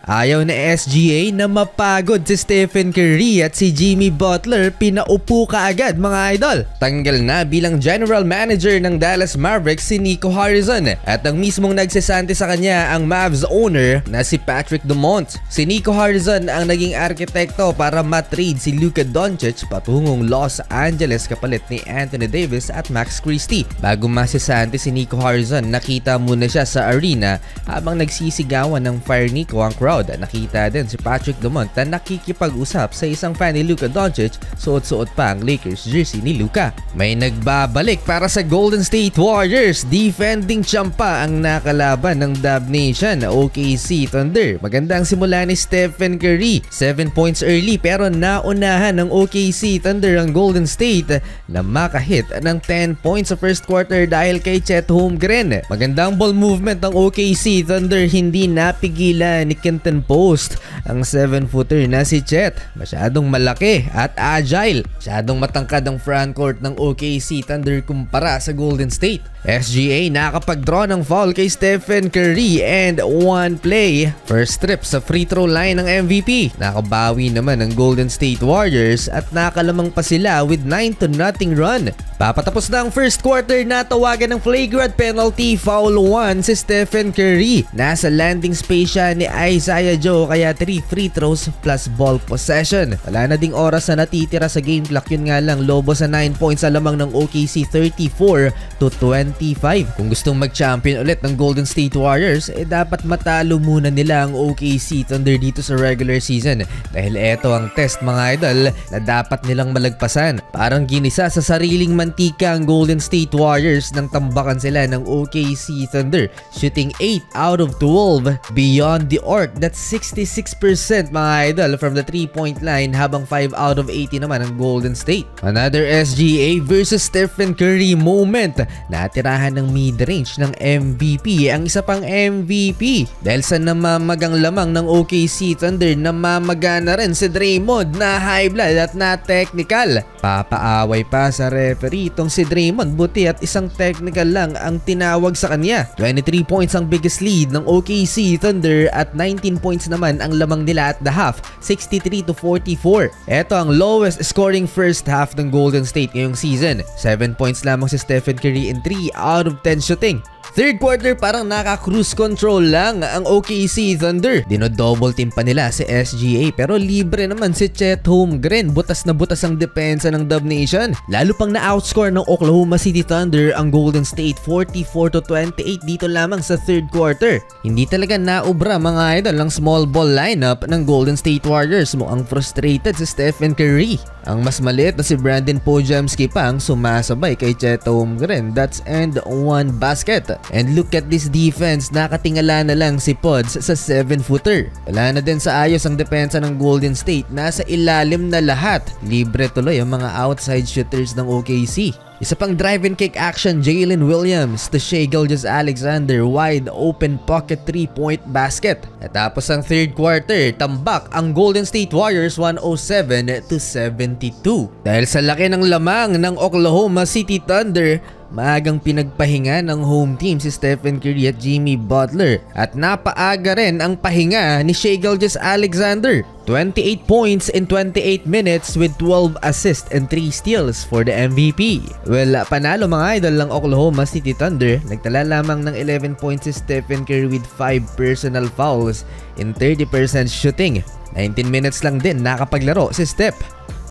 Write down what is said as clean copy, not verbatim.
Ayaw na SGA na mapagod si Stephen Curry at si Jimmy Butler, pinaupo kaagad mga idol. Tanggal na bilang general manager ng Dallas Mavericks si Nico Harrison at ang mismong nagsasante sa kanya ang Mavs owner na si Patrick Dumont. Si Nico Harrison ang naging arkitekto para matrade si Luka Doncic patungong Los Angeles kapalit ni Anthony Davis at Max Christie. Bago masasante si Nico Harrison, nakita muna siya sa arena habang nagsisigawan ng Fire Nico ang crowd. Nakita din si Patrick Dumont na nakikipag-usap sa isang fan ni Luka Doncic, suot-suot pa ang Lakers jersey ni Luka. May nagbabalik para sa Golden State Warriors. Defending champa ang nakalaban ng Dub Nation na OKC Thunder. Magandang simula ni Stephen Curry, 7 points early pero naunahan ng OKC Thunder ang Golden State na makahit ng 10 points sa first quarter dahil kay Chet Holmgren. Magandang ball movement ng OKC Thunder, hindi napigilan ni Kenton Post ang 7-footer na si Chet. Masyadong malaki at agile. Masyadong matangkad ang frontcourt ng OKC Thunder kumpara sa Golden State. SGA nakapag-draw ng foul kay Stephen Curry and one play. First trip sa free throw line ng MVP. Nakabawi naman ang Golden State Warriors at nakalamang pa sila with 9-0 run. Papatapos na ang first quarter, natawagan ng flagrant penalty, foul 1 si Stephen Curry. Nasa landing space siya ni Isaiah Joe kaya 3 free throws plus ball possession. Wala na ding oras na natitira sa game clock, yun nga lang lobo sa 9 points sa lamang ng OKC 34-25. Kung gustong mag-champion ulit ng Golden State Warriors, dapat matalo muna nila ang OKC Thunder dito sa regular season dahil eto ang test mga idol na dapat nilang malagpasan. Parang ginisa sa sariling mantika ang Golden State Warriors nang tambakan sila ng OKC Thunder, shooting 8 out of 12 beyond the arc. That's 66% mga idol from the 3-point line, habang 5 out of 80 naman ang Golden State. Another SGA versus Stephen Curry moment. Natirahan ng mid-range ng MVP ang isa pang MVP dahil sa namamagang lamang ng OKC Thunder, namamaga na rin si Draymond na high blood at na technical. Papaaway pa sa referee itong si Draymond, buti at isang technical lang ang tinawag sa kanya. 23 points ang biggest lead ng OKC Thunder at 19 points naman ang lamang nila at the half, 63-44. Ito ang lowest scoring first half ng Golden State ngayong season. 7 points lamang si Stephen Curry in 3 out of 10 shooting. Third quarter parang naka-cruise control lang ang OKC Thunder. Dino-double team pa nila si SGA pero libre naman si Chet Holmgren. Butas na butas ang depensa ng Dub Nation. Lalo pang na-outscore ng Oklahoma City Thunder ang Golden State 44-28 dito lamang sa third quarter. Hindi talaga naubra mga idol ang small ball lineup ng Golden State Warriors. Mukhang frustrated si Stephen Curry. Ang mas maliit na si Brandon Podziemski pa ang sumasabay kay Chet Holmgren. That's and one basket. And look at this defense, nakatingala na lang si Pods sa 7-footer. Wala na din sa ayos ang depensa ng Golden State, nasa ilalim na lahat. Libre tuloy ang mga outside shooters ng OKC. Isa pang drive and kick action, Jalen Williams to Shai Gilgeous-Alexander, wide open pocket 3-point basket. At tapos ang third quarter, tambak ang Golden State Warriors 107-72. Dahil sa laki ng lamang ng Oklahoma City Thunder, maagang pinagpahinga ng home team si Stephen Curry at Jimmy Butler at napaaga rin ang pahinga ni Shai Gilgeous-Alexander. 28 points in 28 minutes with 12 assists and 3 steals for the MVP. Well, panalo mga idol ng Oklahoma City Thunder. Nagtala lamang ng 11 points si Stephen Curry with 5 personal fouls in 30% shooting. 19 minutes lang din nakapaglaro si Steph.